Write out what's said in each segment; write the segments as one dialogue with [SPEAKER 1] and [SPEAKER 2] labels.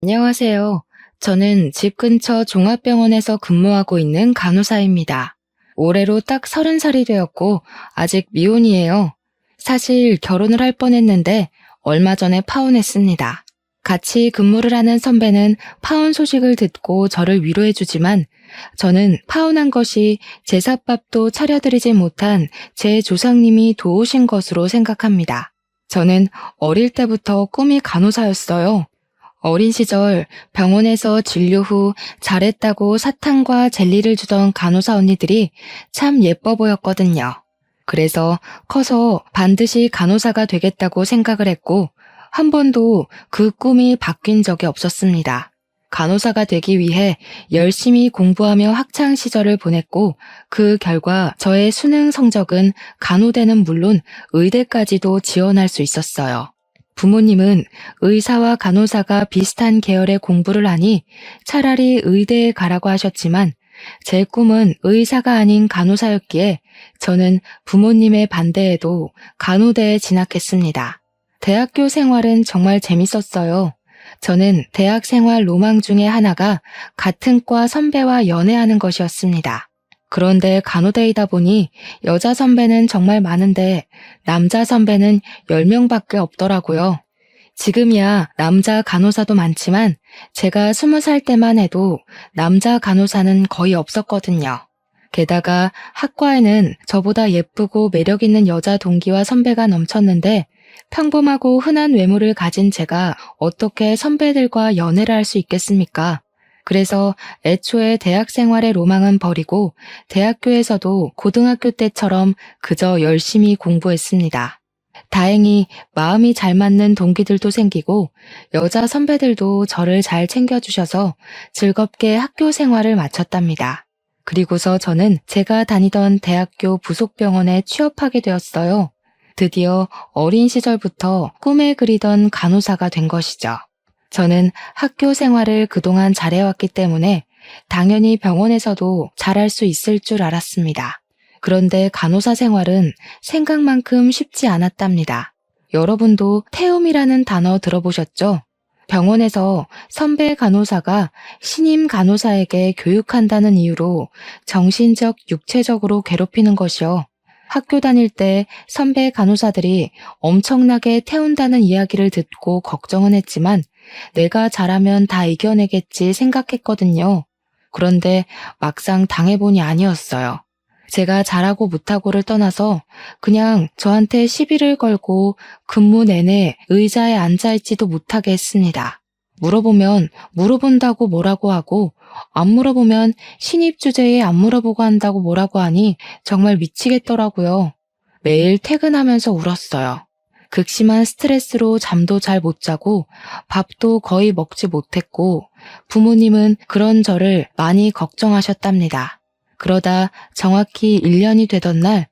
[SPEAKER 1] 안녕하세요. 저는 집 근처 종합병원에서 근무하고 있는 간호사입니다. 올해로 딱 30살이 되었고 아직 미혼이에요. 사실 결혼을 할 뻔했는데 얼마 전에 파혼했습니다. 같이 근무를 하는 선배는 파혼 소식을 듣고 저를 위로해주지만 저는 파혼한 것이 제삿밥도 차려드리지 못한 제 조상님이 도우신 것으로 생각합니다. 저는 어릴 때부터 꿈이 간호사였어요. 어린 시절 병원에서 진료 후 잘했다고 사탕과 젤리를 주던 간호사 언니들이 참 예뻐 보였거든요. 그래서 커서 반드시 간호사가 되겠다고 생각을 했고 한 번도 그 꿈이 바뀐 적이 없었습니다. 간호사가 되기 위해 열심히 공부하며 학창 시절을 보냈고 그 결과 저의 수능 성적은 간호대는 물론 의대까지도 지원할 수 있었어요. 부모님은 의사와 간호사가 비슷한 계열의 공부를 하니 차라리 의대에 가라고 하셨지만 제 꿈은 의사가 아닌 간호사였기에 저는 부모님의 반대에도 간호대에 진학했습니다. 대학교 생활은 정말 재밌었어요. 저는 대학 생활 로망 중에 하나가 같은 과 선배와 연애하는 것이었습니다. 그런데 간호대이다 보니 여자 선배는 정말 많은데 남자 선배는 10명밖에 없더라고요. 지금이야 남자 간호사도 많지만 제가 20살 때만 해도 남자 간호사는 거의 없었거든요. 게다가 학과에는 저보다 예쁘고 매력 있는 여자 동기와 선배가 넘쳤는데 평범하고 흔한 외모를 가진 제가 어떻게 선배들과 연애를 할 수 있겠습니까? 그래서 애초에 대학 생활의 로망은 버리고 대학교에서도 고등학교 때처럼 그저 열심히 공부했습니다. 다행히 마음이 잘 맞는 동기들도 생기고 여자 선배들도 저를 잘 챙겨주셔서 즐겁게 학교 생활을 마쳤답니다. 그리고서 저는 제가 다니던 대학교 부속병원에 취업하게 되었어요. 드디어 어린 시절부터 꿈에 그리던 간호사가 된 것이죠. 저는 학교 생활을 그동안 잘해왔기 때문에 당연히 병원에서도 잘할 수 있을 줄 알았습니다. 그런데 간호사 생활은 생각만큼 쉽지 않았답니다. 여러분도 태움이라는 단어 들어보셨죠? 병원에서 선배 간호사가 신임 간호사에게 교육한다는 이유로 정신적, 육체적으로 괴롭히는 것이요. 학교 다닐 때 선배 간호사들이 엄청나게 태운다는 이야기를 듣고 걱정은 했지만 내가 잘하면 다 이겨내겠지 생각했거든요. 그런데 막상 당해보니 아니었어요. 제가 잘하고 못하고를 떠나서 그냥 저한테 시비를 걸고 근무 내내 의자에 앉아있지도 못하게 했습니다. 물어보면 물어본다고 뭐라고 하고 안 물어보면 신입 주제에 안 물어보고 한다고 뭐라고 하니 정말 미치겠더라고요. 매일 퇴근하면서 울었어요. 극심한 스트레스로 잠도 잘 못 자고 밥도 거의 먹지 못했고 부모님은 그런 저를 많이 걱정하셨답니다. 그러다 정확히 1년이 되던 날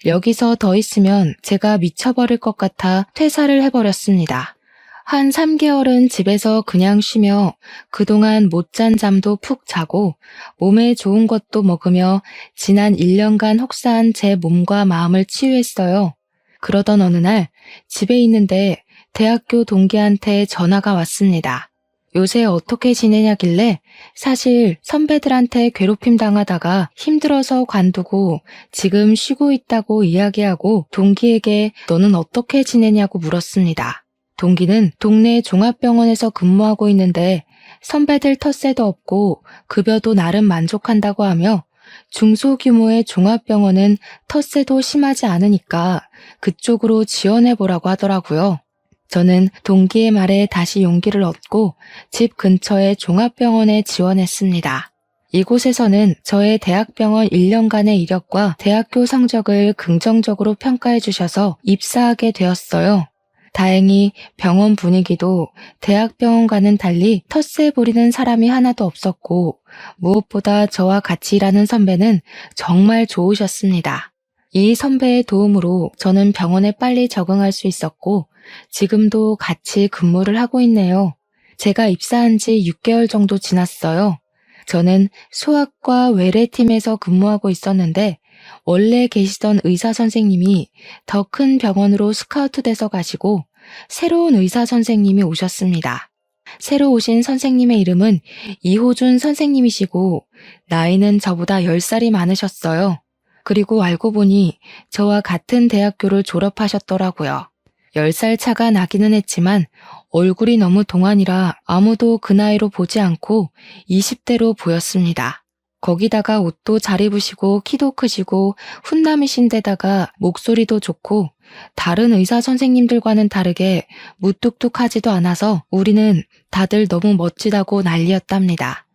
[SPEAKER 1] 여기서 더 있으면 제가 미쳐버릴 것 같아 퇴사를 해버렸습니다. 한 3개월은 집에서 그냥 쉬며 그동안 못 잔 잠도 푹 자고 몸에 좋은 것도 먹으며 지난 1년간 혹사한 제 몸과 마음을 치유했어요. 그러던 어느 날 집에 있는데 대학교 동기한테 전화가 왔습니다. 요새 어떻게 지내냐길래 사실 선배들한테 괴롭힘 당하다가 힘들어서 관두고 지금 쉬고 있다고 이야기하고 동기에게 너는 어떻게 지내냐고 물었습니다. 동기는 동네 종합병원에서 근무하고 있는데 선배들 텃세도 없고 급여도 나름 만족한다고 하며 중소규모의 종합병원은 텃세도 심하지 않으니까 그쪽으로 지원해보라고 하더라고요. 저는 동기의 말에 다시 용기를 얻고 집 근처의 종합병원에 지원했습니다. 이곳에서는 저의 대학병원 1년간의 이력과 대학교 성적을 긍정적으로 평가해 주셔서 입사하게 되었어요. 다행히 병원 분위기도 대학병원과는 달리 텃세 부리는 사람이 하나도 없었고 무엇보다 저와 같이 일하는 선배는 정말 좋으셨습니다. 이 선배의 도움으로 저는 병원에 빨리 적응할 수 있었고 지금도 같이 근무를 하고 있네요. 제가 입사한 지 6개월 정도 지났어요. 저는 소아과 외래팀에서 근무하고 있었는데 원래 계시던 의사 선생님이 더 큰 병원으로 스카우트 돼서 가시고 새로운 의사 선생님이 오셨습니다. 새로 오신 선생님의 이름은 이호준 선생님이시고 나이는 저보다 10살이 많으셨어요. 그리고 알고 보니 저와 같은 대학교를 졸업하셨더라고요. 10살 차가 나기는 했지만 얼굴이 너무 동안이라 아무도 그 나이로 보지 않고 20대로 보였습니다. 거기다가 옷도 잘 입으시고 키도 크시고 훈남이신데다가 목소리도 좋고 다른 의사 선생님들과는 다르게 무뚝뚝하지도 않아서 우리는 다들 너무 멋지다고 난리였답니다.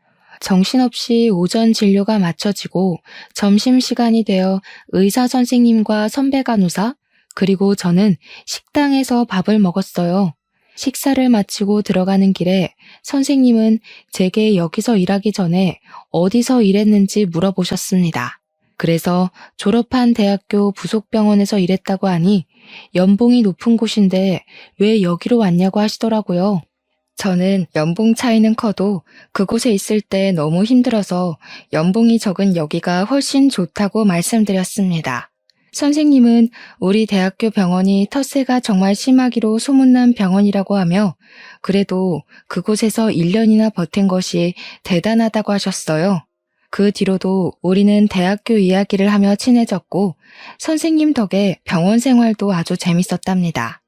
[SPEAKER 1] 정신없이 오전 진료가 마쳐지고 점심시간이 되어 의사 선생님과 선배 간호사 그리고 저는 식당에서 밥을 먹었어요. 식사를 마치고 들어가는 길에 선생님은 제게 여기서 일하기 전에 어디서 일했는지 물어보셨습니다. 그래서 졸업한 대학교 부속병원에서 일했다고 하니 연봉이 높은 곳인데 왜 여기로 왔냐고 하시더라고요. 저는 연봉 차이는 커도 그곳에 있을 때 너무 힘들어서 연봉이 적은 여기가 훨씬 좋다고 말씀드렸습니다. 선생님은 우리 대학교 병원이 텃세가 정말 심하기로 소문난 병원이라고 하며 그래도 그곳에서 1년이나 버틴 것이 대단하다고 하셨어요. 그 뒤로도 우리는 대학교 이야기를 하며 친해졌고 선생님 덕에 병원 생활도 아주 재밌었답니다.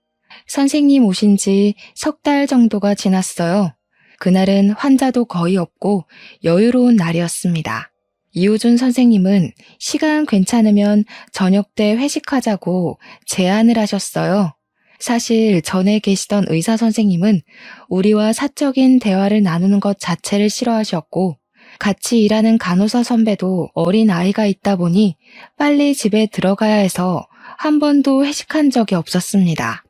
[SPEAKER 1] 선생님 오신 지 3달 정도가 지났어요. 그날은 환자도 거의 없고 여유로운 날이었습니다. 이호준 선생님은 시간 괜찮으면 저녁 때 회식하자고 제안을 하셨어요. 사실 전에 계시던 의사 선생님은 우리와 사적인 대화를 나누는 것 자체를 싫어하셨고 같이 일하는 간호사 선배도 어린 아이가 있다 보니 빨리 집에 들어가야 해서 한 번도 회식한 적이 없었습니다.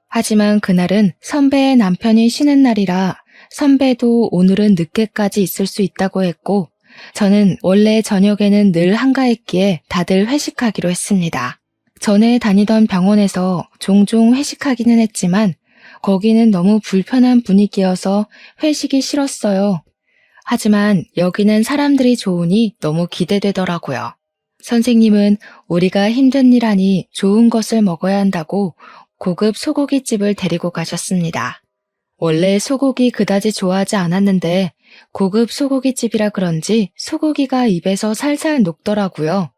[SPEAKER 1] 하지만 그날은 선배의 남편이 쉬는 날이라 선배도 오늘은 늦게까지 있을 수 있다고 했고 저는 원래 저녁에는 늘 한가했기에 다들 회식하기로 했습니다. 전에 다니던 병원에서 종종 회식하기는 했지만 거기는 너무 불편한 분위기여서 회식이 싫었어요. 하지만 여기는 사람들이 좋으니 너무 기대되더라고요. 선생님은 우리가 힘든 일 하니 좋은 것을 먹어야 한다고 고급 소고기집을 데리고 가셨습니다. 원래 소고기 그다지 좋아하지 않았는데 고급 소고기집이라 그런지 소고기가 입에서 살살 녹더라고요.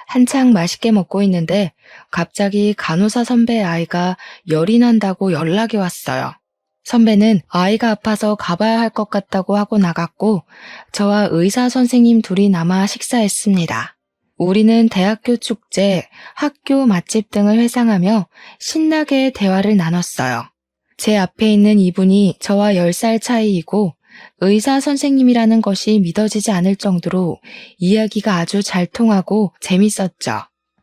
[SPEAKER 1] 한창 맛있게 먹고 있는데 갑자기 간호사 선배의 아이가 열이 난다고 연락이 왔어요. 선배는 아이가 아파서 가봐야 할 것 같다고 하고 나갔고 저와 의사 선생님 둘이 남아 식사했습니다. 우리는 대학교 축제, 학교 맛집 등을 회상하며 신나게 대화를 나눴어요. 제 앞에 있는 이분이 저와 10살 차이이고 의사 선생님이라는 것이 믿어지지 않을 정도로 이야기가 아주 잘 통하고 재밌었죠.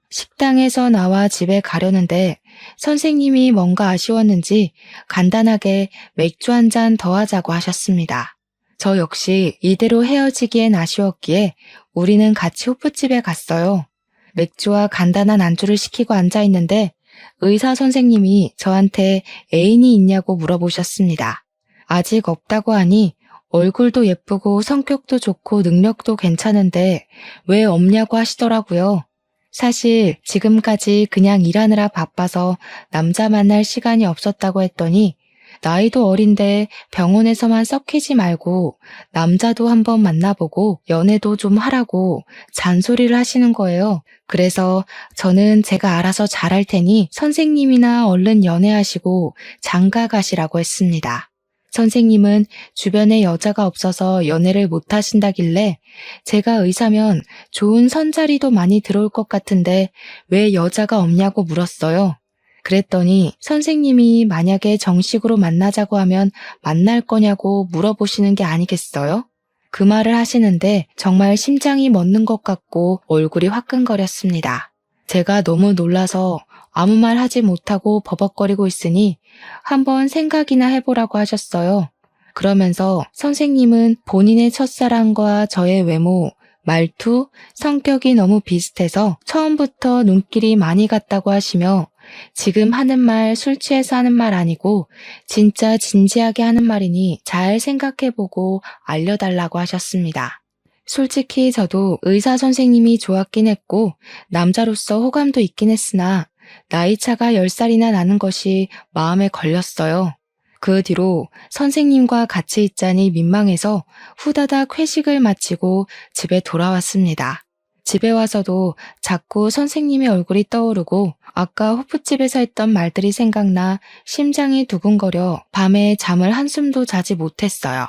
[SPEAKER 1] 식당에서 나와 집에 가려는데 선생님이 뭔가 아쉬웠는지 간단하게 맥주 한 잔 더 하자고 하셨습니다. 저 역시 이대로 헤어지기엔 아쉬웠기에 우리는 같이 호프집에 갔어요. 맥주와 간단한 안주를 시키고 앉아 있는데 의사 선생님이 저한테 애인이 있냐고 물어보셨습니다. 아직 없다고 하니 얼굴도 예쁘고 성격도 좋고 능력도 괜찮은데 왜 없냐고 하시더라고요. 사실 지금까지 그냥 일하느라 바빠서 남자 만날 시간이 없었다고 했더니 나이도 어린데 병원에서만 썩히지 말고 남자도 한번 만나보고 연애도 좀 하라고 잔소리를 하시는 거예요. 그래서 저는 제가 알아서 잘할 테니 선생님이나 얼른 연애하시고 장가 가시라고 했습니다. 선생님은 주변에 여자가 없어서 연애를 못 하신다길래 제가 의사면 좋은 선자리도 많이 들어올 것 같은데 왜 여자가 없냐고 물었어요. 그랬더니 선생님이 만약에 정식으로 만나자고 하면 만날 거냐고 물어보시는 게 아니겠어요? 그 말을 하시는데 정말 심장이 멎는 것 같고 얼굴이 화끈거렸습니다. 제가 너무 놀라서 아무 말 하지 못하고 버벅거리고 있으니 한번 생각이나 해보라고 하셨어요. 그러면서 선생님은 본인의 첫사랑과 저의 외모, 말투, 성격이 너무 비슷해서 처음부터 눈길이 많이 갔다고 하시며 지금 하는 말 술 취해서 하는 말 아니고 진짜 진지하게 하는 말이니 잘 생각해보고 알려달라고 하셨습니다. 솔직히 저도 의사 선생님이 좋았긴 했고 남자로서 호감도 있긴 했으나 나이 차가 10살이나 나는 것이 마음에 걸렸어요. 그 뒤로 선생님과 같이 있자니 민망해서 후다닥 회식을 마치고 집에 돌아왔습니다. 집에 와서도 자꾸 선생님의 얼굴이 떠오르고 아까 호프집에서 했던 말들이 생각나 심장이 두근거려 밤에 잠을 한숨도 자지 못했어요.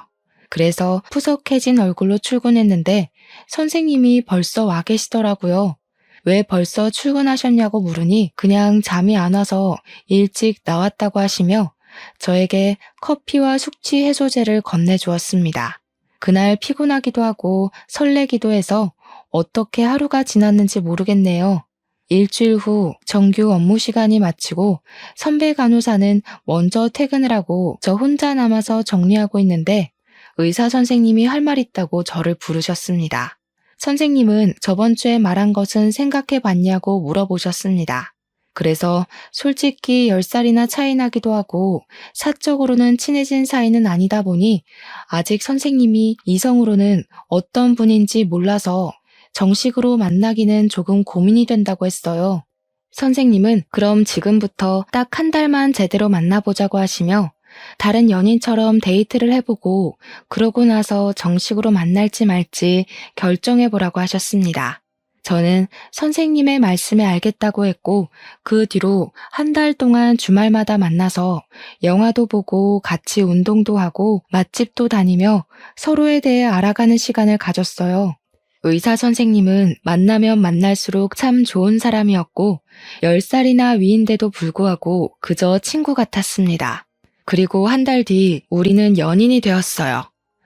[SPEAKER 1] 그래서 푸석해진 얼굴로 출근했는데 선생님이 벌써 와 계시더라고요. 왜 벌써 출근하셨냐고 물으니 그냥 잠이 안 와서 일찍 나왔다고 하시며 저에게 커피와 숙취 해소제를 건네주었습니다. 그날 피곤하기도 하고 설레기도 해서 어떻게 하루가 지났는지 모르겠네요. 일주일 후 정규 업무 시간이 마치고 선배 간호사는 먼저 퇴근을 하고 저 혼자 남아서 정리하고 있는데 의사 선생님이 할 말 있다고 저를 부르셨습니다. 선생님은 저번 주에 말한 것은 생각해 봤냐고 물어보셨습니다. 그래서 솔직히 10살이나 차이 나기도 하고 사적으로는 친해진 사이는 아니다 보니 아직 선생님이 이성으로는 어떤 분인지 몰라서 정식으로 만나기는 조금 고민이 된다고 했어요. 선생님은 그럼 지금부터 딱 한 달만 제대로 만나보자고 하시며 다른 연인처럼 데이트를 해보고 그러고 나서 정식으로 만날지 말지 결정해보라고 하셨습니다. 저는 선생님의 말씀에 알겠다고 했고 그 뒤로 한 달 동안 주말마다 만나서 영화도 보고 같이 운동도 하고 맛집도 다니며 서로에 대해 알아가는 시간을 가졌어요. 의사 선생님은 만나면 만날수록 참 좋은 사람이었고 10살이나 위인데도 불구하고 그저 친구 같았습니다. 그리고 한 달 뒤 우리는 연인이 되었어요.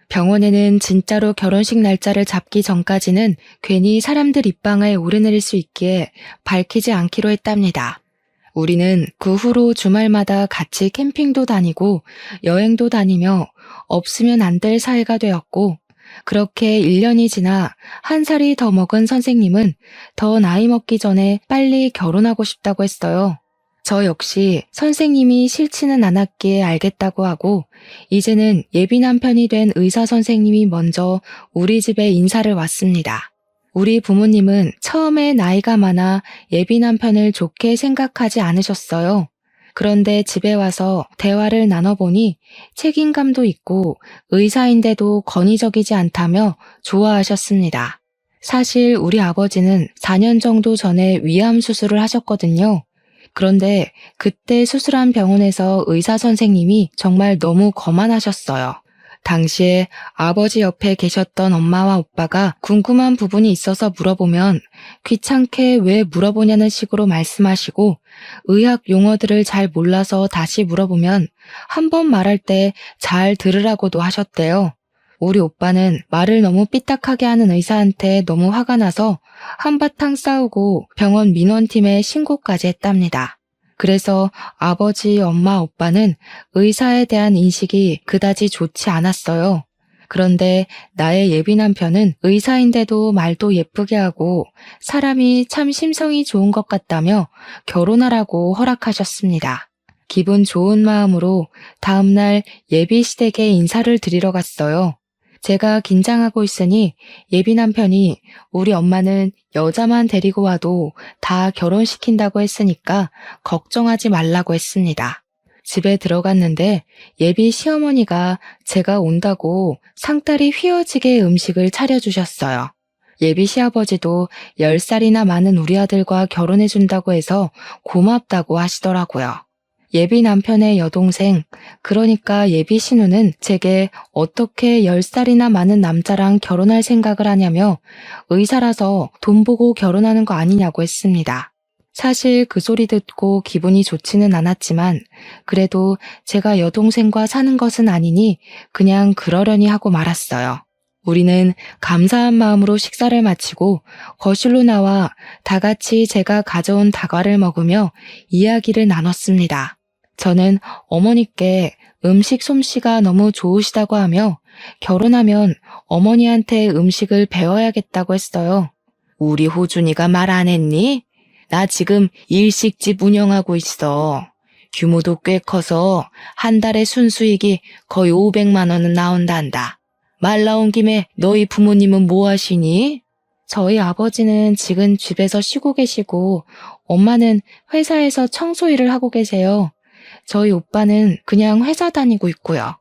[SPEAKER 1] 병원에는 진짜로 결혼식 날짜를 잡기 전까지는 괜히 사람들 입방아에 오르내릴 수 있기에 밝히지 않기로 했답니다. 우리는 그 후로 주말마다 같이 캠핑도 다니고 여행도 다니며 없으면 안 될 사이가 되었고 그렇게 1년이 지나 1살이 더 먹은 선생님은 더 나이 먹기 전에 빨리 결혼하고 싶다고 했어요. 저 역시 선생님이 싫지는 않았기에 알겠다고 하고 이제는 예비 남편이 된 의사 선생님이 먼저 우리 집에 인사를 왔습니다. 우리 부모님은 처음에 나이가 많아 예비 남편을 좋게 생각하지 않으셨어요. 그런데 집에 와서 대화를 나눠보니 책임감도 있고 의사인데도 권위적이지 않다며 좋아하셨습니다. 사실 우리 아버지는 4년 정도 전에 위암 수술을 하셨거든요. 그런데 그때 수술한 병원에서 의사 선생님이 정말 너무 거만하셨어요. 당시에 아버지 옆에 계셨던 엄마와 오빠가 궁금한 부분이 있어서 물어보면 귀찮게 왜 물어보냐는 식으로 말씀하시고 의학 용어들을 잘 몰라서 다시 물어보면 한 번 말할 때 잘 들으라고도 하셨대요. 우리 오빠는 말을 너무 삐딱하게 하는 의사한테 너무 화가 나서 한바탕 싸우고 병원 민원팀에 신고까지 했답니다. 그래서 아버지, 엄마, 오빠는 의사에 대한 인식이 그다지 좋지 않았어요. 그런데 나의 예비 남편은 의사인데도 말도 예쁘게 하고 사람이 참 심성이 좋은 것 같다며 결혼하라고 허락하셨습니다. 기분 좋은 마음으로 다음날 예비 시댁에 인사를 드리러 갔어요. 제가 긴장하고 있으니 예비 남편이 우리 엄마는 여자만 데리고 와도 다 결혼시킨다고 했으니까 걱정하지 말라고 했습니다. 집에 들어갔는데 예비 시어머니가 제가 온다고 상다리 휘어지게 음식을 차려주셨어요. 예비 시아버지도 10살이나 많은 우리 아들과 결혼해준다고 해서 고맙다고 하시더라고요. 예비 남편의 여동생, 그러니까 예비 신우는 제게 어떻게 10살이나 많은 남자랑 결혼할 생각을 하냐며 의사라서 돈 보고 결혼하는 거 아니냐고 했습니다. 사실 그 소리 듣고 기분이 좋지는 않았지만 그래도 제가 여동생과 사는 것은 아니니 그냥 그러려니 하고 말았어요. 우리는 감사한 마음으로 식사를 마치고 거실로 나와 다 같이 제가 가져온 다과를 먹으며 이야기를 나눴습니다. 저는 어머니께 음식 솜씨가 너무 좋으시다고 하며 결혼하면 어머니한테 음식을 배워야겠다고 했어요. 우리 호준이가 말 안 했니? 나 지금 일식집 운영하고 있어. 규모도 꽤 커서 한 달에 순수익이 거의 500만 원은 나온단다. 말 나온 김에 너희 부모님은 뭐 하시니? 저희 아버지는 지금 집에서 쉬고 계시고 엄마는 회사에서 청소 일을 하고 계세요. 저희 오빠는 그냥 회사 다니고 있고요.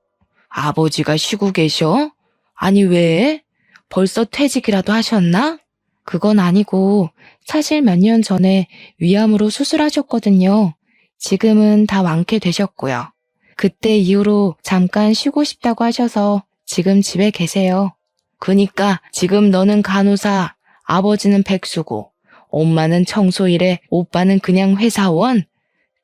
[SPEAKER 1] 아버지가 쉬고 계셔? 아니 왜? 벌써 퇴직이라도 하셨나? 그건 아니고 사실 몇 년 전에 위암으로 수술하셨거든요. 지금은 다 완쾌되셨고요. 그때 이후로 잠깐 쉬고 싶다고 하셔서 지금 집에 계세요. 그니까 지금 너는 간호사, 아버지는 백수고, 엄마는 청소일에 오빠는 그냥 회사원?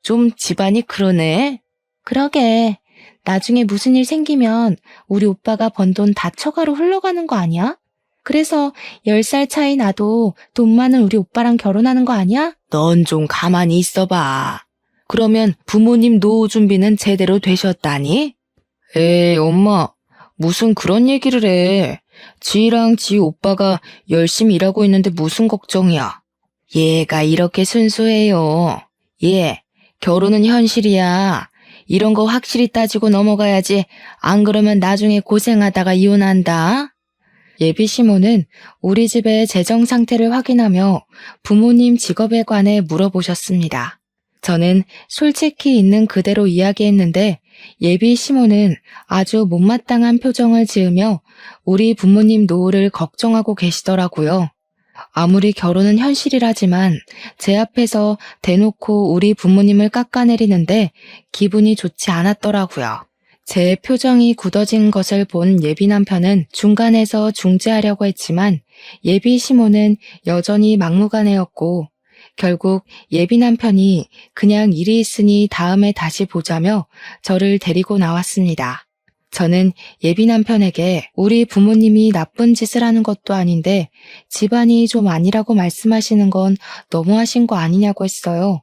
[SPEAKER 1] 좀 집안이 그러네. 그러게. 나중에 무슨 일 생기면 우리 오빠가 번 돈 다 처가로 흘러가는 거 아니야? 그래서 10살 차이 나도 돈 많은 우리 오빠랑 결혼하는 거 아니야? 넌 좀 가만히 있어봐. 그러면 부모님 노후 준비는 제대로 되셨다니? 에이, 엄마. 무슨 그런 얘기를 해. 지희랑 지희 오빠가 열심히 일하고 있는데 무슨 걱정이야. 얘가 이렇게 순수해요. 얘, 결혼은 현실이야. 이런 거 확실히 따지고 넘어가야지. 안 그러면 나중에 고생하다가 이혼한다. 예비 시모는 우리 집의 재정 상태를 확인하며 부모님 직업에 관해 물어보셨습니다. 저는 솔직히 있는 그대로 이야기했는데 예비 시모는 아주 못마땅한 표정을 지으며 우리 부모님 노후를 걱정하고 계시더라고요. 아무리 결혼은 현실이라지만 제 앞에서 대놓고 우리 부모님을 깎아내리는데 기분이 좋지 않았더라고요. 제 표정이 굳어진 것을 본 예비 남편은 중간에서 중재하려고 했지만 예비 시모는 여전히 막무가내였고 결국 예비 남편이 그냥 일이 있으니 다음에 다시 보자며 저를 데리고 나왔습니다. 저는 예비 남편에게 우리 부모님이 나쁜 짓을 하는 것도 아닌데 집안이 좀 아니라고 말씀하시는 건 너무하신 거 아니냐고 했어요.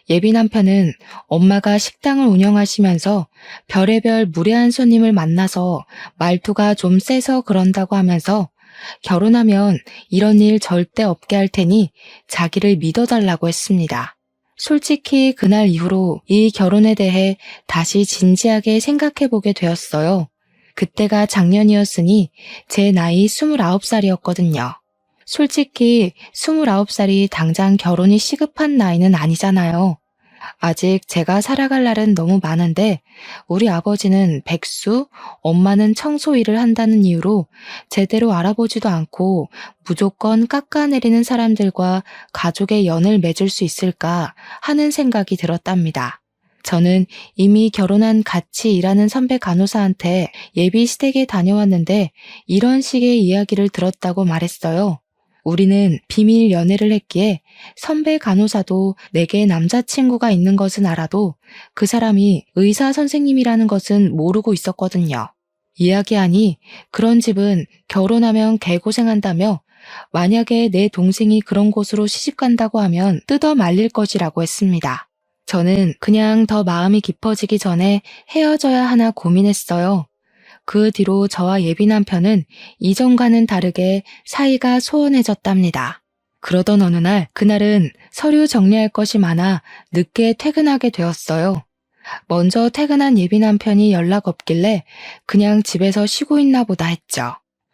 [SPEAKER 1] 예비 남편은 엄마가 식당을 운영하시면서 별의별 무례한 손님을 만나서 말투가 좀 세서 그런다고 하면서 결혼하면 이런 일 절대 없게 할 테니 자기를 믿어달라고 했습니다. 솔직히 그날 이후로 이 결혼에 대해 다시 진지하게 생각해보게 되었어요. 그때가 작년이었으니 제 나이 29살이었거든요. 솔직히 29살이 당장 결혼이 시급한 나이는 아니잖아요. 아직 제가 살아갈 날은 너무 많은데 우리 아버지는 백수, 엄마는 청소 일을 한다는 이유로 제대로 알아보지도 않고 무조건 깎아내리는 사람들과 가족의 연을 맺을 수 있을까 하는 생각이 들었답니다. 저는 이미 결혼한 같이 일하는 선배 간호사한테 예비 시댁에 다녀왔는데 이런 식의 이야기를 들었다고 말했어요. 우리는 비밀 연애를 했기에 선배 간호사도 내게 남자친구가 있는 것은 알아도 그 사람이 의사 선생님이라는 것은 모르고 있었거든요. 이야기하니 그런 집은 결혼하면 개고생한다며 만약에 내 동생이 그런 곳으로 시집간다고 하면 뜯어 말릴 것이라고 했습니다. 저는 그냥 더 마음이 깊어지기 전에 헤어져야 하나 고민했어요. 그 뒤로 저와 예비 남편은 이전과는 다르게 사이가 소원해졌답니다. 그러던 어느 날 그날은 서류 정리할 것이 많아 늦게 퇴근하게 되었어요. 먼저 퇴근한 예비 남편이 연락 없길래 그냥 집에서 쉬고 있나 보다 했죠.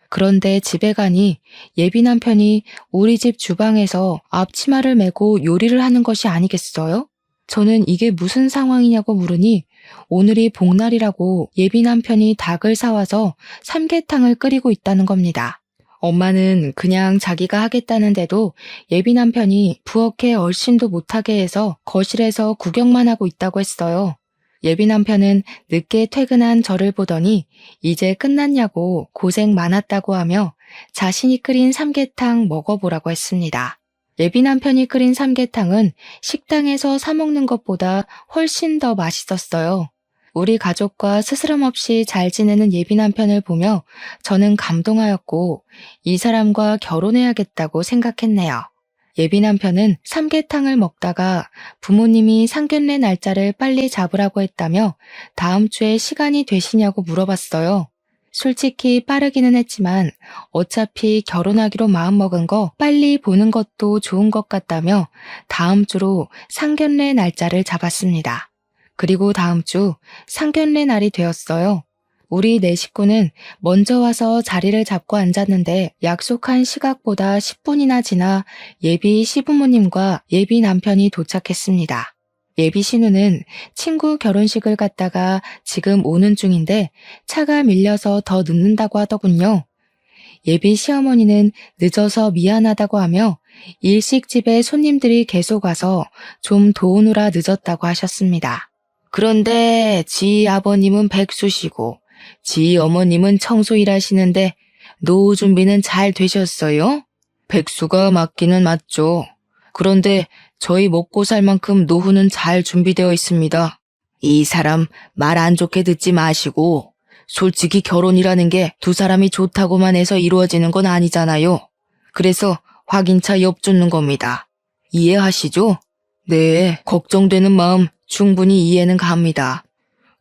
[SPEAKER 1] 그런데 집에 가니 예비 남편이 우리 집 주방에서 앞치마를 메고 요리를 하는 것이 아니겠어요? 저는 이게 무슨 상황이냐고 물으니 오늘이 복날이라고 예비 남편이 닭을 사와서 삼계탕을 끓이고 있다는 겁니다. 엄마는 그냥 자기가 하겠다는데도 예비 남편이 부엌에 얼씬도 못하게 해서 거실에서 구경만 하고 있다고 했어요. 예비 남편은 늦게 퇴근한 저를 보더니 이제 끝났냐고 고생 많았다고 하며 자신이 끓인 삼계탕 먹어보라고 했습니다. 예비 남편이 끓인 삼계탕은 식당에서 사 먹는 것보다 훨씬 더 맛있었어요. 우리 가족과 스스럼 없이 잘 지내는 예비 남편을 보며 저는 감동하였고 이 사람과 결혼해야겠다고 생각했네요. 예비 남편은 삼계탕을 먹다가 부모님이 상견례 날짜를 빨리 잡으라고 했다며 다음 주에 시간이 되시냐고 물어봤어요. 솔직히 빠르기는 했지만 어차피 결혼하기로 마음먹은 거 빨리 보는 것도 좋은 것 같다며 다음 주로 상견례 날짜를 잡았습니다. 그리고 다음 주 상견례 날이 되었어요. 우리 네 식구는 먼저 와서 자리를 잡고 앉았는데 약속한 시각보다 10분이나 지나 예비 시부모님과 예비 남편이 도착했습니다. 예비 신우는 친구 결혼식을 갔다가 지금 오는 중인데 차가 밀려서 더 늦는다고 하더군요. 예비 시어머니는 늦어서 미안하다고 하며 일식집에 손님들이 계속 와서 좀 도우느라 늦었다고 하셨습니다. 그런데 지 아버님은 백수시고 지 어머님은 청소 일하시는데 노후 준비는 잘 되셨어요? 백수가 맞기는 맞죠. 그런데 저희 먹고 살 만큼 노후는 잘 준비되어 있습니다. 이 사람 말 안 좋게 듣지 마시고 솔직히 결혼이라는 게 두 사람이 좋다고만 해서 이루어지는 건 아니잖아요. 그래서 확인차 엿주는 겁니다. 이해하시죠? 네, 걱정되는 마음 충분히 이해는 갑니다.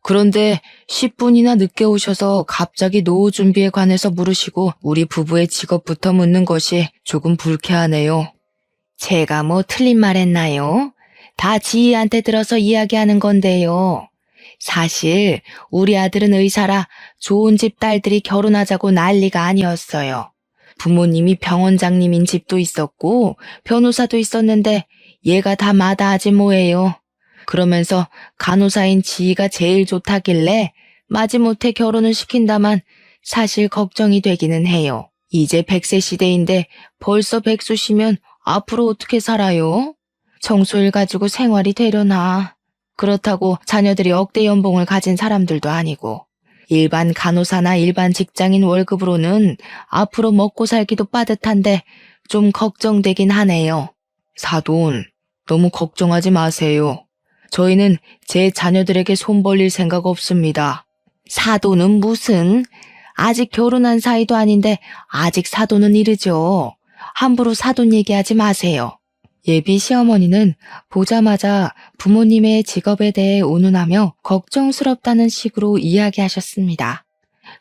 [SPEAKER 1] 그런데 10분이나 늦게 오셔서 갑자기 노후 준비에 관해서 물으시고 우리 부부의 직업부터 묻는 것이 조금 불쾌하네요. 제가 뭐 틀린 말 했나요? 다 지희한테 들어서 이야기하는 건데요. 사실 우리 아들은 의사라 좋은 집 딸들이 결혼하자고 난리가 아니었어요. 부모님이 병원장님인 집도 있었고 변호사도 있었는데 얘가 다 마다하지 뭐예요. 그러면서 간호사인 지희가 제일 좋다길래 마지못해 결혼을 시킨다만 사실 걱정이 되기는 해요. 이제 100세 시대인데 벌써 백수시면 앞으로 어떻게 살아요? 청소일 가지고 생활이 되려나. 그렇다고 자녀들이 억대 연봉을 가진 사람들도 아니고 일반 간호사나 일반 직장인 월급으로는 앞으로 먹고 살기도 빠듯한데 좀 걱정되긴 하네요. 사돈, 너무 걱정하지 마세요. 저희는 제 자녀들에게 손 벌릴 생각 없습니다. 사돈은 무슨? 아직 결혼한 사이도 아닌데 아직 사돈은 이르죠. 함부로 사돈 얘기하지 마세요. 예비 시어머니는 보자마자 부모님의 직업에 대해 운운하며 걱정스럽다는 식으로 이야기하셨습니다.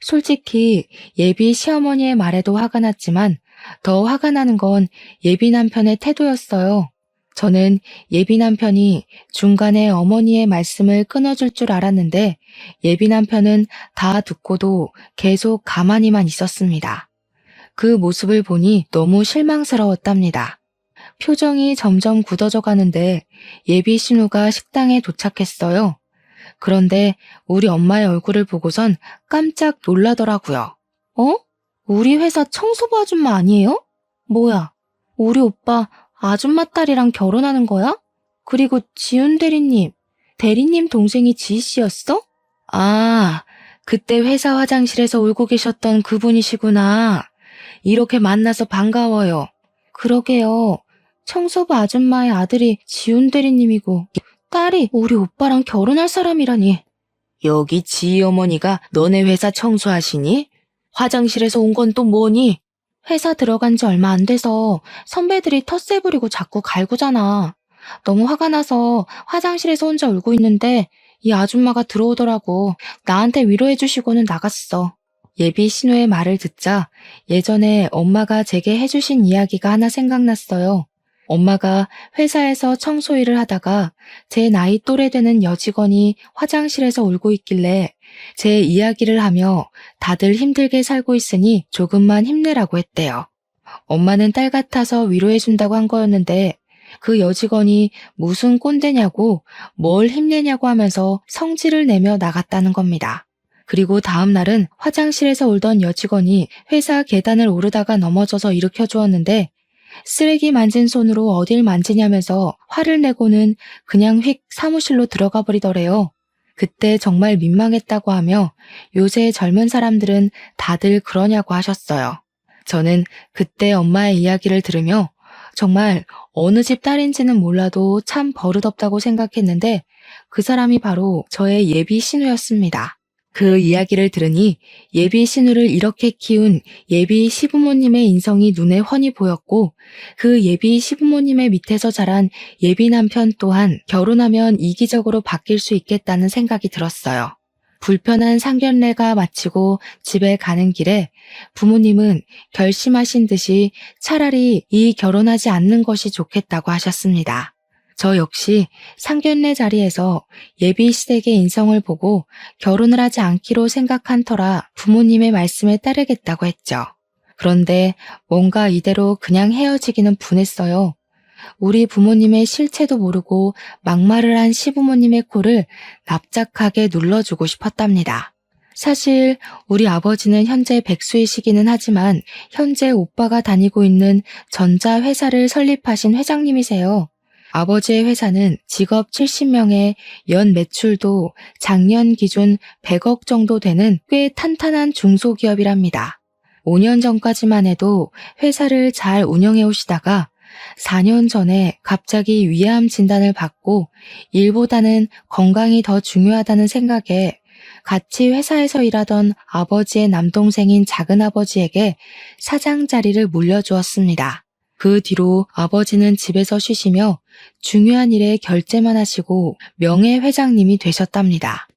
[SPEAKER 1] 솔직히 예비 시어머니의 말에도 화가 났지만 더 화가 나는 건 예비 남편의 태도였어요. 저는 예비 남편이 중간에 어머니의 말씀을 끊어줄 줄 알았는데 예비 남편은 다 듣고도 계속 가만히만 있었습니다. 그 모습을 보니 너무 실망스러웠답니다. 표정이 점점 굳어져 가는데 예비 신우가 식당에 도착했어요. 그런데 우리 엄마의 얼굴을 보고선 깜짝 놀라더라고요. 어? 우리 회사 청소부 아줌마 아니에요? 뭐야, 우리 오빠 아줌마 딸이랑 결혼하는 거야? 그리고 지훈 대리님 동생이 지희 씨였어? 아, 그때 회사 화장실에서 울고 계셨던 그분이시구나. 이렇게 만나서 반가워요. 그러게요. 청소부 아줌마의 아들이 지훈 대리님이고 딸이 우리 오빠랑 결혼할 사람이라니. 여기 지희 어머니가 너네 회사 청소하시니? 화장실에서 온 건 또 뭐니? 회사 들어간 지 얼마 안 돼서 선배들이 텃세 부리고 자꾸 갈구잖아. 너무 화가 나서 화장실에서 혼자 울고 있는데 이 아줌마가 들어오더라고. 나한테 위로해 주시고는 나갔어. 예비 신우의 말을 듣자 예전에 엄마가 제게 해주신 이야기가 하나 생각났어요. 엄마가 회사에서 청소 일을 하다가 제 나이 또래 되는 여직원이 화장실에서 울고 있길래 제 이야기를 하며 다들 힘들게 살고 있으니 조금만 힘내라고 했대요. 엄마는 딸 같아서 위로해준다고 한 거였는데 그 여직원이 무슨 꼰대냐고 뭘 힘내냐고 하면서 성질을 내며 나갔다는 겁니다. 그리고 다음 날은 화장실에서 울던 여직원이 회사 계단을 오르다가 넘어져서 일으켜 주었는데 쓰레기 만진 손으로 어딜 만지냐면서 화를 내고는 그냥 휙 사무실로 들어가 버리더래요. 그때 정말 민망했다고 하며 요새 젊은 사람들은 다들 그러냐고 하셨어요. 저는 그때 엄마의 이야기를 들으며 정말 어느 집 딸인지는 몰라도 참 버릇없다고 생각했는데 그 사람이 바로 저의 예비 신우였습니다. 그 이야기를 들으니 예비 신우를 이렇게 키운 예비 시부모님의 인성이 눈에 훤히 보였고 그 예비 시부모님의 밑에서 자란 예비 남편 또한 결혼하면 이기적으로 바뀔 수 있겠다는 생각이 들었어요. 불편한 상견례가 마치고 집에 가는 길에 부모님은 결심하신 듯이 차라리 이 결혼하지 않는 것이 좋겠다고 하셨습니다. 저 역시 상견례 자리에서 예비 시댁의 인성을 보고 결혼을 하지 않기로 생각한 터라 부모님의 말씀에 따르겠다고 했죠. 그런데 뭔가 이대로 그냥 헤어지기는 분했어요. 우리 부모님의 실체도 모르고 막말을 한 시부모님의 코를 납작하게 눌러주고 싶었답니다. 사실 우리 아버지는 현재 백수이시기는 하지만 현재 오빠가 다니고 있는 전자회사를 설립하신 회장님이세요. 아버지의 회사는 직업 70명에 연 매출도 작년 기준 100억 정도 되는 꽤 탄탄한 중소기업이랍니다. 5년 전까지만 해도 회사를 잘 운영해 오시다가 4년 전에 갑자기 위암 진단을 받고 일보다는 건강이 더 중요하다는 생각에 같이 회사에서 일하던 아버지의 남동생인 작은아버지에게 사장 자리를 물려주었습니다. 그 뒤로 아버지는 집에서 쉬시며 중요한 일에 결제만 하시고 명예회장님이 되셨답니다.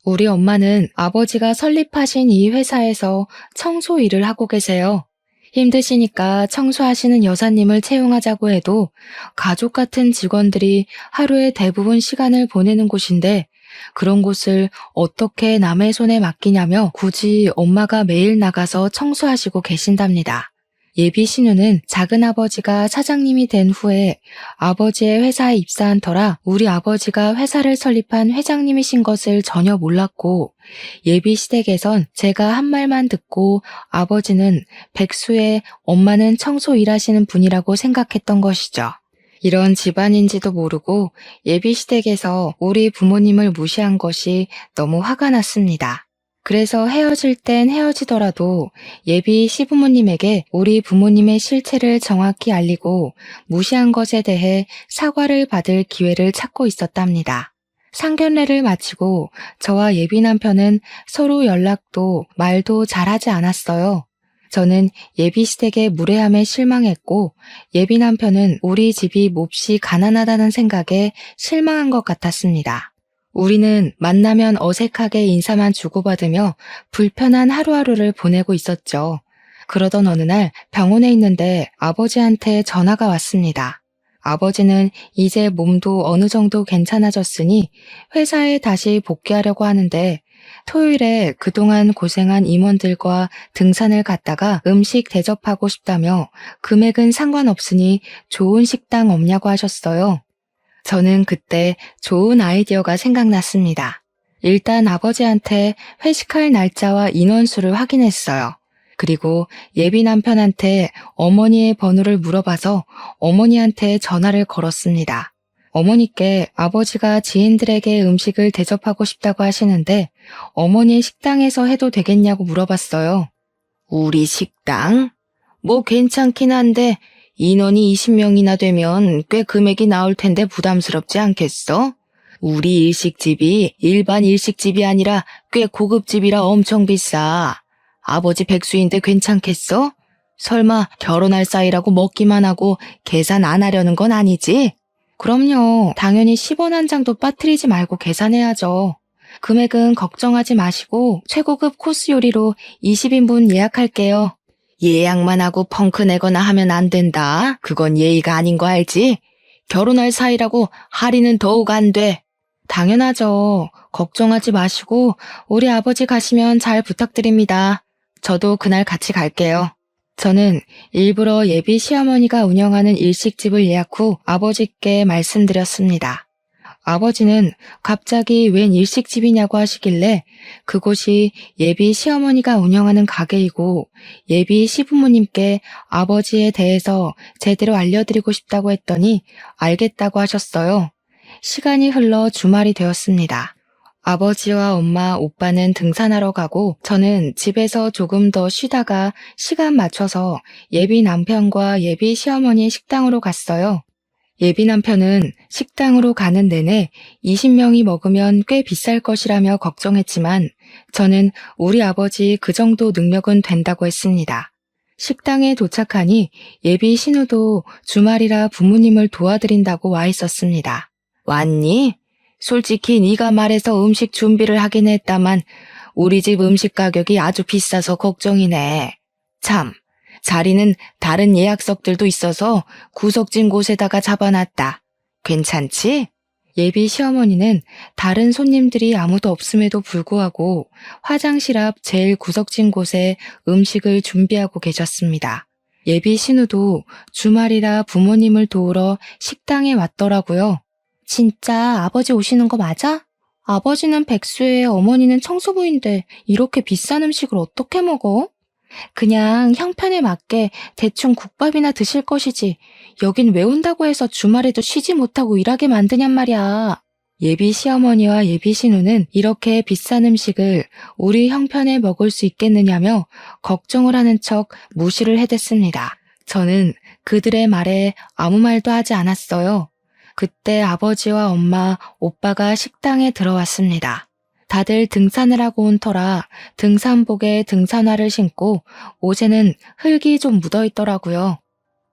[SPEAKER 1] 우리 엄마는 아버지가 설립하신 이 회사에서 청소 일을 하고 계세요. 힘드시니까 청소하시는 여사님을 채용하자고 해도 가족 같은 직원들이 하루의 대부분 시간을 보내는 곳인데 그런 곳을 어떻게 남의 손에 맡기냐며 굳이 엄마가 매일 나가서 청소하시고 계신답니다. 예비 신우는 작은아버지가 사장님이 된 후에 아버지의 회사에 입사한 터라 우리 아버지가 회사를 설립한 회장님이신 것을 전혀 몰랐고 예비 시댁에선 제가 한 말만 듣고 아버지는 백수에 엄마는 청소 일하시는 분이라고 생각했던 것이죠. 이런 집안인지도 모르고 예비 시댁에서 우리 부모님을 무시한 것이 너무 화가 났습니다. 그래서 헤어질 땐 헤어지더라도 예비 시부모님에게 우리 부모님의 실체를 정확히 알리고 무시한 것에 대해 사과를 받을 기회를 찾고 있었답니다. 상견례를 마치고 저와 예비 남편은 서로 연락도 말도 잘하지 않았어요. 저는 예비 시댁의 무례함에 실망했고 예비 남편은 우리 집이 몹시 가난하다는 생각에 실망한 것 같았습니다. 우리는 만나면 어색하게 인사만 주고받으며 불편한 하루하루를 보내고 있었죠. 그러던 어느 날 병원에 있는데 아버지한테 전화가 왔습니다. 아버지는 이제 몸도 어느 정도 괜찮아졌으니 회사에 다시 복귀하려고 하는데 토요일에 그동안 고생한 임원들과 등산을 갔다가 음식 대접하고 싶다며 금액은 상관없으니 좋은 식당 없냐고 하셨어요. 저는 그때 좋은 아이디어가 생각났습니다. 일단 아버지한테 회식할 날짜와 인원수를 확인했어요. 그리고 예비 남편한테 어머니의 번호를 물어봐서 어머니한테 전화를 걸었습니다. 어머니께 아버지가 지인들에게 음식을 대접하고 싶다고 하시는데 어머니 식당에서 해도 되겠냐고 물어봤어요. 우리 식당? 뭐 괜찮긴 한데 인원이 20명이나 되면 꽤 금액이 나올 텐데 부담스럽지 않겠어? 우리 일식집이 일반 일식집이 아니라 꽤 고급집이라 엄청 비싸. 아버지 백수인데 괜찮겠어? 설마 결혼할 사이라고 먹기만 하고 계산 안 하려는 건 아니지? 그럼요. 당연히 10원 한 장도 빠뜨리지 말고 계산해야죠. 금액은 걱정하지 마시고 최고급 코스 요리로 20인분 예약할게요. 예약만 하고 펑크 내거나 하면 안 된다. 그건 예의가 아닌 거 알지? 결혼할 사이라고 할인은 더욱 안 돼. 당연하죠. 걱정하지 마시고 우리 아버지 가시면 잘 부탁드립니다. 저도 그날 같이 갈게요. 저는 일부러 예비 시어머니가 운영하는 일식집을 예약 후 아버지께 말씀드렸습니다. 아버지는 갑자기 웬 일식집이냐고 하시길래 그곳이 예비 시어머니가 운영하는 가게이고 예비 시부모님께 아버지에 대해서 제대로 알려드리고 싶다고 했더니 알겠다고 하셨어요. 시간이 흘러 주말이 되었습니다. 아버지와 엄마, 오빠는 등산하러 가고 저는 집에서 조금 더 쉬다가 시간 맞춰서 예비 남편과 예비 시어머니의 식당으로 갔어요. 예비 남편은 식당으로 가는 내내 20명이 먹으면 꽤 비쌀 것이라며 걱정했지만 저는 우리 아버지 그 정도 능력은 된다고 했습니다. 식당에 도착하니 예비 신우도 주말이라 부모님을 도와드린다고 와 있었습니다. 왔니? 솔직히 네가 말해서 음식 준비를 하긴 했다만 우리 집 음식 가격이 아주 비싸서 걱정이네. 참, 자리는 다른 예약석들도 있어서 구석진 곳에다가 잡아놨다. 괜찮지? 예비 시어머니는 다른 손님들이 아무도 없음에도 불구하고 화장실 앞 제일 구석진 곳에 음식을 준비하고 계셨습니다. 예비 신우도 주말이라 부모님을 도우러 식당에 왔더라고요. 진짜 아버지 오시는 거 맞아? 아버지는 백수에 어머니는 청소부인데 이렇게 비싼 음식을 어떻게 먹어? 그냥 형편에 맞게 대충 국밥이나 드실 것이지. 여긴 왜 온다고 해서 주말에도 쉬지 못하고 일하게 만드냔 말이야. 예비 시어머니와 예비 신우는 이렇게 비싼 음식을 우리 형편에 먹을 수 있겠느냐며 걱정을 하는 척 무시를 해댔습니다. 저는 그들의 말에 아무 말도 하지 않았어요. 그때 아버지와 엄마, 오빠가 식당에 들어왔습니다. 다들 등산을 하고 온 터라 등산복에 등산화를 신고 옷에는 흙이 좀 묻어 있더라고요.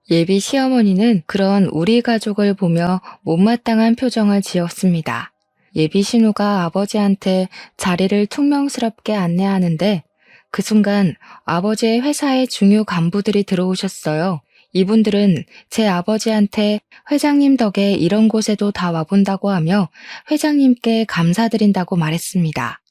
[SPEAKER 1] 예비 시어머니는 그런 우리 가족을 보며 못마땅한 표정을 지었습니다. 예비 신우가 아버지한테 자리를 퉁명스럽게 안내하는데 그 순간 아버지의 회사의 중요 간부들이 들어오셨어요. 이분들은 제 아버지한테 회장님 덕에 이런 곳에도 다 와본다고 하며 회장님께 감사드린다고 말했습니다.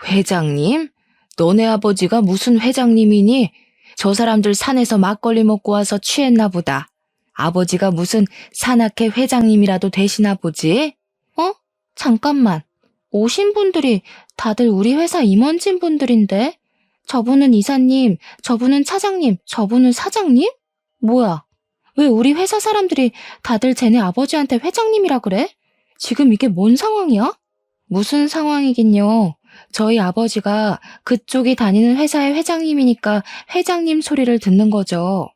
[SPEAKER 1] 회장님? 너네 아버지가 무슨 회장님이니? 저 사람들 산에서 막걸리 먹고 와서 취했나 보다. 아버지가 무슨 산악회 회장님이라도 되시나 보지? 잠깐만. 오신 분들이 다들 우리 회사 임원진 분들인데? 저분은 이사님, 저분은 차장님, 저분은 사장님? 뭐야? 왜 우리 회사 사람들이 다들 쟤네 아버지한테 회장님이라 그래? 지금 이게 뭔 상황이야? 무슨 상황이긴요. 저희 아버지가 그쪽이 다니는 회사의 회장님이니까 회장님 소리를 듣는 거죠.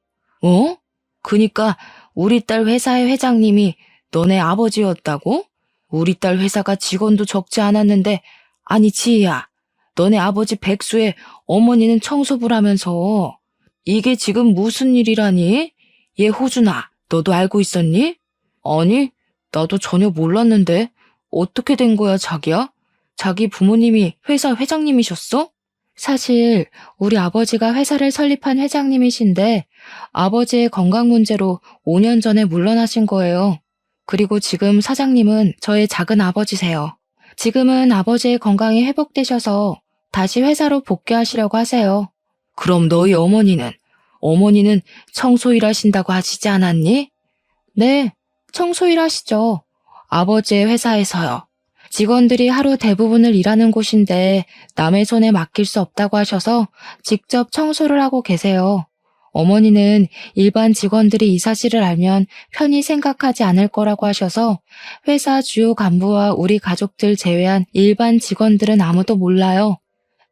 [SPEAKER 1] 그니까 우리 딸 회사의 회장님이 너네 아버지였다고? 우리 딸 회사가 직원도 적지 않았는데, 아니 지희야, 너네 아버지 백수의 어머니는 청소부라면서 이게 지금 무슨 일이라니? 얘 호준아, 너도 알고 있었니? 아니, 나도 전혀 몰랐는데 어떻게 된 거야 자기야? 자기 부모님이 회사 회장님이셨어? 사실 우리 아버지가 회사를 설립한 회장님이신데 아버지의 건강 문제로 5년 전에 물러나신 거예요. 그리고 지금 사장님은 저의 작은 아버지세요. 지금은 아버지의 건강이 회복되셔서 다시 회사로 복귀하시려고 하세요. 그럼 너희 어머니는 청소일 하신다고 하시지 않았니? 네, 청소일 하시죠. 아버지의 회사에서요. 직원들이 하루 대부분을 일하는 곳인데 남의 손에 맡길 수 없다고 하셔서 직접 청소를 하고 계세요. 어머니는 일반 직원들이 이 사실을 알면 편히 생각하지 않을 거라고 하셔서 회사 주요 간부와 우리 가족들 제외한 일반 직원들은 아무도 몰라요.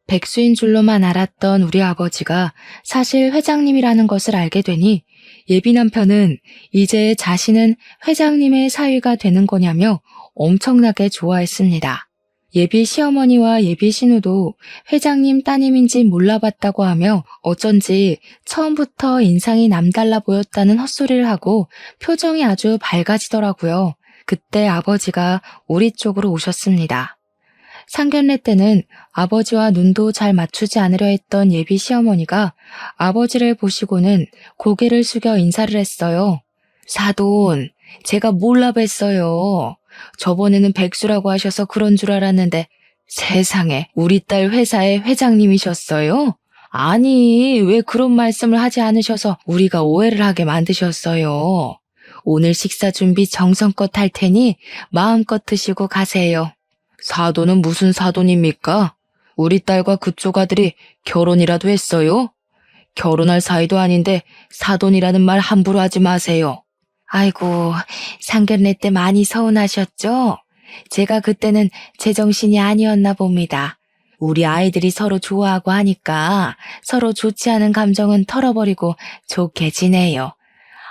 [SPEAKER 1] 백수인 줄로만 알았던 우리 아버지가 사실 회장님이라는 것을 알게 되니 예비 남편은 이제 자신은 회장님의 사위가 되는 거냐며 엄청나게 좋아했습니다. 예비 시어머니와 예비 신우도 회장님 따님인지 몰라봤다고 하며 어쩐지 처음부터 인상이 남달라 보였다는 헛소리를 하고 표정이 아주 밝아지더라고요. 그때 아버지가 우리 쪽으로 오셨습니다. 상견례 때는 아버지와 눈도 잘 맞추지 않으려 했던 예비 시어머니가 아버지를 보시고는 고개를 숙여 인사를 했어요. 사돈, 제가 몰라 뵀어요. 저번에는 백수라고 하셔서 그런 줄 알았는데 세상에 우리 딸 회사의 회장님이셨어요? 아니, 왜 그런 말씀을 하지 않으셔서 우리가 오해를 하게 만드셨어요. 오늘 식사 준비 정성껏 할 테니 마음껏 드시고 가세요. 사돈은 무슨 사돈입니까? 우리 딸과 그쪽 아들이 결혼이라도 했어요? 결혼할 사이도 아닌데 사돈이라는 말 함부로 하지 마세요. 아이고, 상견례 때 많이 서운하셨죠? 제가 그때는 제정신이 아니었나 봅니다. 우리 아이들이 서로 좋아하고 하니까 서로 좋지 않은 감정은 털어버리고 좋게 지내요.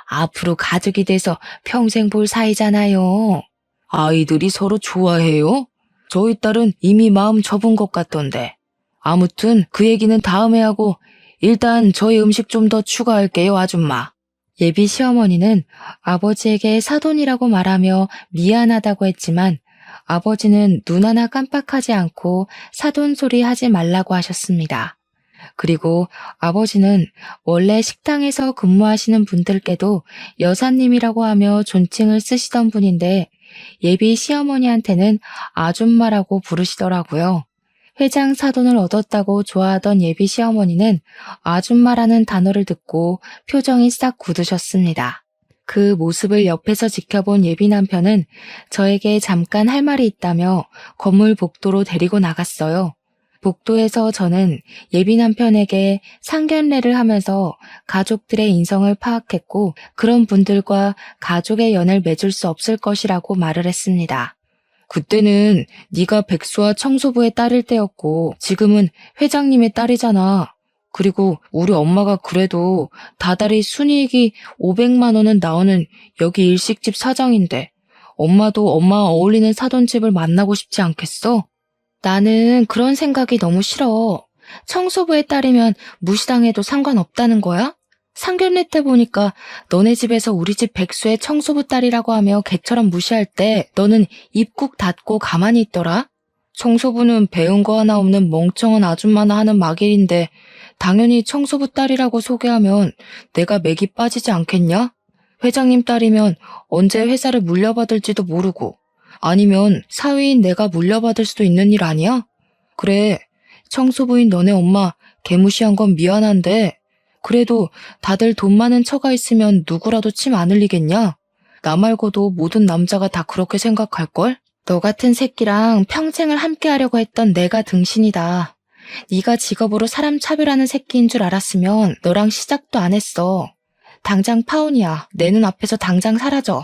[SPEAKER 1] 앞으로 가족이 돼서 평생 볼 사이잖아요. 아이들이 서로 좋아해요? 저희 딸은 이미 마음 접은 것 같던데. 아무튼 그 얘기는 다음에 하고 일단 저희 음식 좀 더 추가할게요, 아줌마. 예비 시어머니는 아버지에게 사돈이라고 말하며 미안하다고 했지만 아버지는 눈 하나 깜빡하지 않고 사돈 소리 하지 말라고 하셨습니다. 그리고 아버지는 원래 식당에서 근무하시는 분들께도 여사님이라고 하며 존칭을 쓰시던 분인데 예비 시어머니한테는 아줌마라고 부르시더라고요. 회장 사돈을 얻었다고 좋아하던 예비 시어머니는 아줌마라는 단어를 듣고 표정이 싹 굳으셨습니다. 그 모습을 옆에서 지켜본 예비 남편은 저에게 잠깐 할 말이 있다며 건물 복도로 데리고 나갔어요. 복도에서 저는 예비 남편에게 상견례를 하면서 가족들의 인성을 파악했고 그런 분들과 가족의 연을 맺을 수 없을 것이라고 말을 했습니다. 그때는 네가 백수와 청소부의 딸일 때였고 지금은 회장님의 딸이잖아. 그리고 우리 엄마가 그래도 다달이 순이익이 500만 원은 나오는 여기 일식집 사장인데 엄마도 엄마 어울리는 사돈집을 만나고 싶지 않겠어? 나는 그런 생각이 너무 싫어. 청소부의 딸이면 무시당해도 상관없다는 거야? 상견례 때 보니까 너네 집에서 우리 집 백수의 청소부 딸이라고 하며 개처럼 무시할 때 너는 입 꾹 닫고 가만히 있더라? 청소부는 배운 거 하나 없는 멍청한 아줌마나 하는 막일인데 당연히 청소부 딸이라고 소개하면 내가 맥이 빠지지 않겠냐? 회장님 딸이면 언제 회사를 물려받을지도 모르고 아니면 사위인 내가 물려받을 수도 있는 일 아니야? 그래, 청소부인 너네 엄마 개무시한 건 미안한데 그래도 다들 돈 많은 처가 있으면 누구라도 침 안 흘리겠냐? 나 말고도 모든 남자가 다 그렇게 생각할걸? 너 같은 새끼랑 평생을 함께 하려고 했던 내가 등신이다. 네가 직업으로 사람 차별하는 새끼인 줄 알았으면 너랑 시작도 안 했어. 당장 파혼이야. 내 눈앞에서 당장 사라져.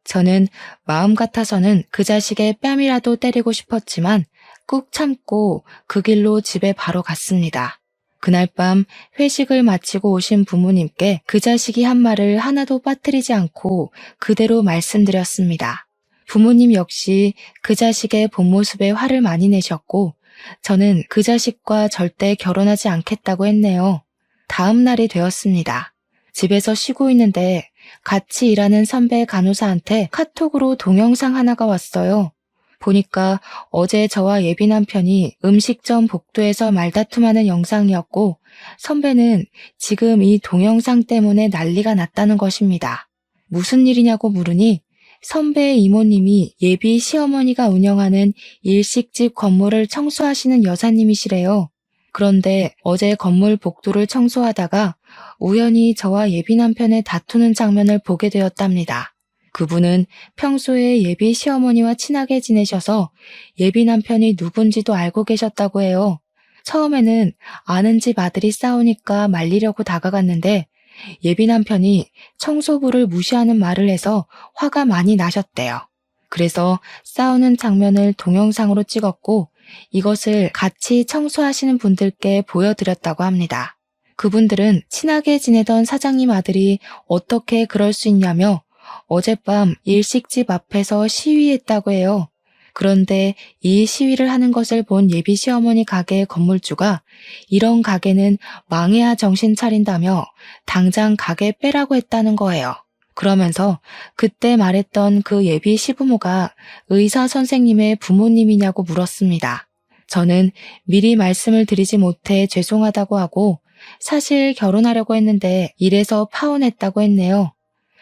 [SPEAKER 1] 저는 마음 같아서는 그 자식의 뺨이라도 때리고 싶었지만 꾹 참고 그 길로 집에 바로 갔습니다. 그날 밤 회식을 마치고 오신 부모님께 그 자식이 한 말을 하나도 빠뜨리지 않고 그대로 말씀드렸습니다. 부모님 역시 그 자식의 본 모습에 화를 많이 내셨고 저는 그 자식과 절대 결혼하지 않겠다고 했네요. 다음 날이 되었습니다. 집에서 쉬고 있는데 같이 일하는 선배 간호사한테 카톡으로 동영상 하나가 왔어요. 보니까 어제 저와 예비 남편이 음식점 복도에서 말다툼하는 영상이었고 선배는 지금 이 동영상 때문에 난리가 났다는 것입니다. 무슨 일이냐고 물으니 선배의 이모님이 예비 시어머니가 운영하는 일식집 건물을 청소하시는 여사님이시래요. 그런데 어제 건물 복도를 청소하다가 우연히 저와 예비 남편의 다투는 장면을 보게 되었답니다. 그분은 평소에 예비 시어머니와 친하게 지내셔서 예비 남편이 누군지도 알고 계셨다고 해요. 처음에는 아는 집 아들이 싸우니까 말리려고 다가갔는데 예비 남편이 청소부를 무시하는 말을 해서 화가 많이 나셨대요. 그래서 싸우는 장면을 동영상으로 찍었고 이것을 같이 청소하시는 분들께 보여드렸다고 합니다. 그분들은 친하게 지내던 사장님 아들이 어떻게 그럴 수 있냐며 어젯밤 일식집 앞에서 시위했다고 해요. 그런데 이 시위를 하는 것을 본 예비 시어머니 가게 건물주가 이런 가게는 망해야 정신 차린다며 당장 가게 빼라고 했다는 거예요. 그러면서 그때 말했던 그 예비 시부모가 의사 선생님의 부모님이냐고 물었습니다. 저는 미리 말씀을 드리지 못해 죄송하다고 하고 사실 결혼하려고 했는데 이래서 파혼했다고 했네요.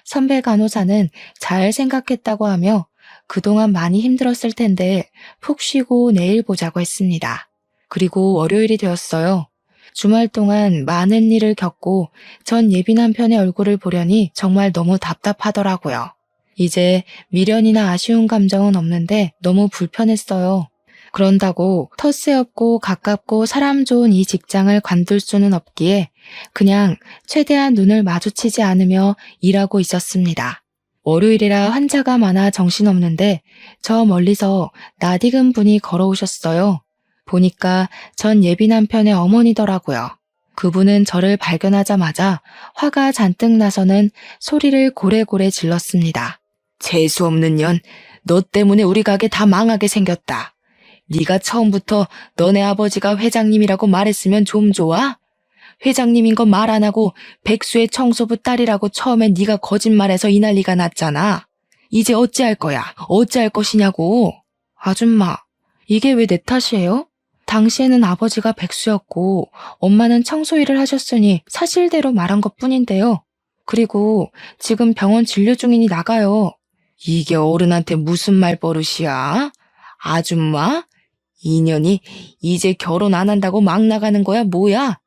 [SPEAKER 1] 선배 간호사는 잘 생각했다고 하며 그동안 많이 힘들었을 텐데 푹 쉬고 내일 보자고 했습니다. 그리고 월요일이 되었어요. 주말 동안 많은 일을 겪고 전 예비 남편의 얼굴을 보려니 정말 너무 답답하더라고요. 이제 미련이나 아쉬운 감정은 없는데 너무 불편했어요. 그런다고 텃세 없고 가깝고 사람 좋은 이 직장을 관둘 수는 없기에 그냥 최대한 눈을 마주치지 않으며 일하고 있었습니다. 월요일이라 환자가 많아 정신없는데 저 멀리서 낯익은 분이 걸어오셨어요. 보니까 전 예비 남편의 어머니더라고요. 그분은 저를 발견하자마자 화가 잔뜩 나서는 소리를 고래고래 질렀습니다. 재수없는 년, 너 때문에 우리 가게 다 망하게 생겼다. 네가 처음부터 너네 아버지가 회장님이라고 말했으면 좀 좋아? 회장님인 건 말 안 하고 백수의 청소부 딸이라고 처음엔 네가 거짓말해서 이 난리가 났잖아. 이제 어찌할 거야? 어찌할 것이냐고. 아줌마, 이게 왜 내 탓이에요? 당시에는 아버지가 백수였고 엄마는 청소 일을 하셨으니 사실대로 말한 것뿐인데요. 그리고 지금 병원 진료 중이니 나가요. 이게 어른한테 무슨 말버릇이야? 아줌마? 2년이 이제 결혼 안 한다고 막 나가는 거야, 뭐야?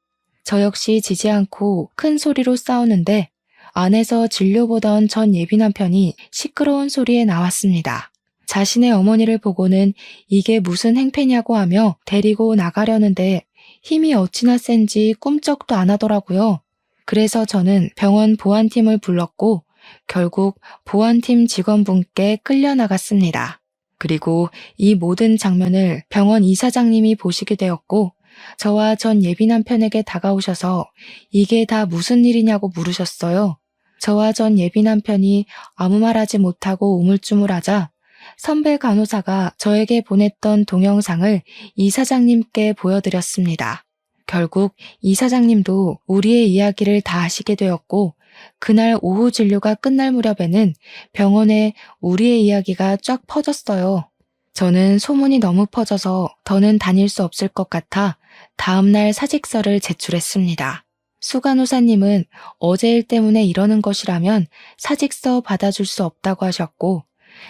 [SPEAKER 1] 저 역시 지지 않고 큰 소리로 싸우는데 안에서 진료보던 전 예비 남편이 시끄러운 소리에 나왔습니다. 자신의 어머니를 보고는 이게 무슨 행패냐고 하며 데리고 나가려는데 힘이 어찌나 센지 꿈쩍도 안 하더라고요. 그래서 저는 병원 보안팀을 불렀고 결국 보안팀 직원분께 끌려나갔습니다. 그리고 이 모든 장면을 병원 이사장님이 보시게 되었고 저와 전 예비 남편에게 다가오셔서 이게 다 무슨 일이냐고 물으셨어요. 저와 전 예비 남편이 아무 말하지 못하고 우물쭈물하자 선배 간호사가 저에게 보냈던 동영상을 이사장님께 보여드렸습니다. 결국 이사장님도 우리의 이야기를 다 아시게 되었고 그날 오후 진료가 끝날 무렵에는 병원에 우리의 이야기가 쫙 퍼졌어요. 저는 소문이 너무 퍼져서 더는 다닐 수 없을 것 같아 다음날 사직서를 제출했습니다. 수 간호사님은 어제 일 때문에 이러는 것이라면 사직서 받아줄 수 없다고 하셨고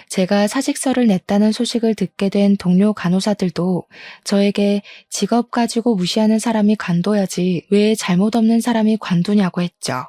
[SPEAKER 1] 제가 사직서를 냈다는 소식을 듣게 된 동료 간호사들도 저에게 직업 가지고 무시하는 사람이 관둬야지 왜 잘못 없는 사람이 관두냐고 했죠.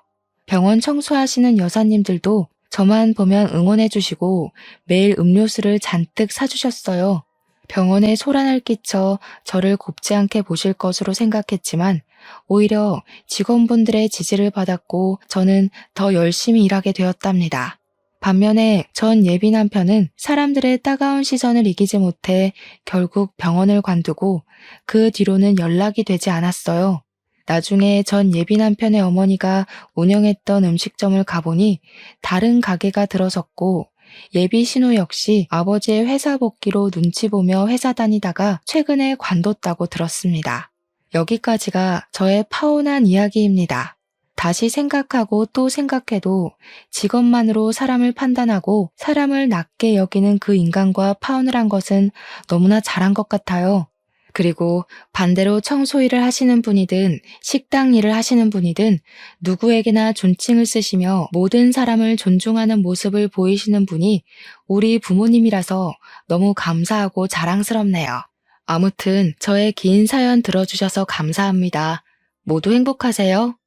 [SPEAKER 1] 병원 청소하시는 여사님들도 저만 보면 응원해 주시고 매일 음료수를 잔뜩 사주셨어요. 병원에 소란을 끼쳐 저를 곱지 않게 보실 것으로 생각했지만 오히려 직원분들의 지지를 받았고 저는 더 열심히 일하게 되었답니다. 반면에 전 예비 남편은 사람들의 따가운 시선을 이기지 못해 결국 병원을 관두고 그 뒤로는 연락이 되지 않았어요. 나중에 전 예비 남편의 어머니가 운영했던 음식점을 가보니 다른 가게가 들어섰고 예비 신우 역시 아버지의 회사 복귀로 눈치 보며 회사 다니다가 최근에 관뒀다고 들었습니다. 여기까지가 저의 파혼한 이야기입니다. 다시 생각하고 또 생각해도 직업만으로 사람을 판단하고 사람을 낮게 여기는 그 인간과 파혼을 한 것은 너무나 잘한 것 같아요. 그리고 반대로 청소 일을 하시는 분이든 식당 일을 하시는 분이든 누구에게나 존칭을 쓰시며 모든 사람을 존중하는 모습을 보이시는 분이 우리 부모님이라서 너무 감사하고 자랑스럽네요. 아무튼 저의 긴 사연 들어주셔서 감사합니다. 모두 행복하세요.